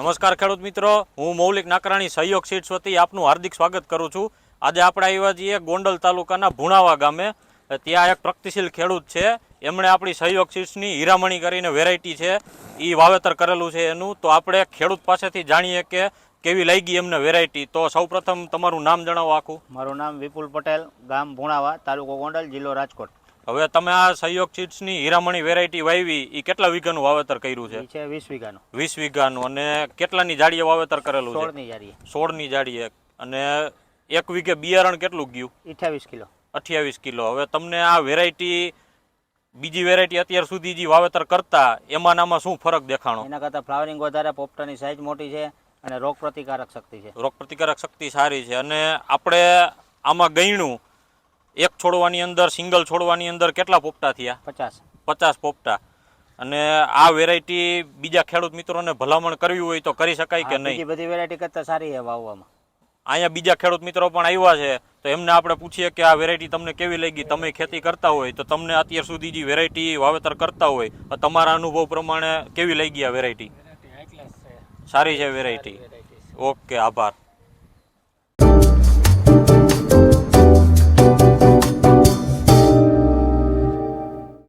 નમસ્કાર ખેડૂત મિત્રો, હું મૌલિક નાકરાણી સહયોગ સીડ્સ વતી આપનું હાર્દિક સ્વાગત કરું છું। આજે આપણે આવ્યા છીએ ગોંડલ તાલુકાના ભુણાવા ગામે। ત્યાં એક પ્રગતિશીલ ખેડૂત છે, એમણે આપણી સહયોગ સીડ્સની હીરામણી કરીને વેરાયટી છે એ વાવેતર કરેલું છે એનું। તો આપણે ખેડૂત પાસેથી જાણીએ કે કેવી લાગી એમને વેરાયટી। તો સૌપ્રથમ તમારું નામ જણાવો આખું। મારું નામ વિપુલ પટેલ, ગામ ભુણાવા, તાલુકો ગોંડલ, જિલ્લો રાજકોટ। હવે તમે આ સહયોગ સીડ્સની હીરામણી વેરાયટી વાવી, એ કેટલા વીઘાનું વાવેતર કર્યું છે? એ છે 20 વીઘાનું। 20 વીઘાનું। અને કેટલાની જાડીએ વાવેતર કરેલું છે? 16 ની જાડીએ। 16 ની જાડીએ। અને એક વીઘે બિયારણ કેટલું ગયું? 28 કિલો। 28 કિલો। હવે તમને આ વેરાયટી બીજી વેરાયટી અત્યાર સુધી જે વાવેતર કરતા એમાં નામાં શું ફરક દેખાણો? એના કરતાં ફ્લાવરિંગ વધારે, પોપટાની સાઇઝ મોટી છે અને રોગ પ્રતિકારક શક્તિ છે। રોગ પ્રતિકારક શક્તિ સારી છે। અને આપણે આમાં ગણ્યું એક છોડવાની અંદર, સિંગલ છોડવાની અંદર કેટલા પોપટા થયા? 50 પોપટા। અને આ વેરાયટી બીજા ખેડૂત મિત્રોને ભલામણ કરવી હોય તો કરી શકાય કે નહીં? બીજી બધી વેરાયટી કરતાં સારી છે વાવવામાં। અહીંયા બીજા ખેડૂત મિત્રો પણ આવ્યા છે, તો એમને આપણે પૂછીએ કે આ વેરાયટી તમને કેવી લાગી। તમે ખેતી કરતા હોય તો તમને અત્યાર સુધી જે વેરાયટી વાવેતર કરતા હોય, તમારા અનુભવ પ્રમાણે કેવી લાગી આ વેરાયટી? સારી છે વેરાયટી। ઓકે, આભાર।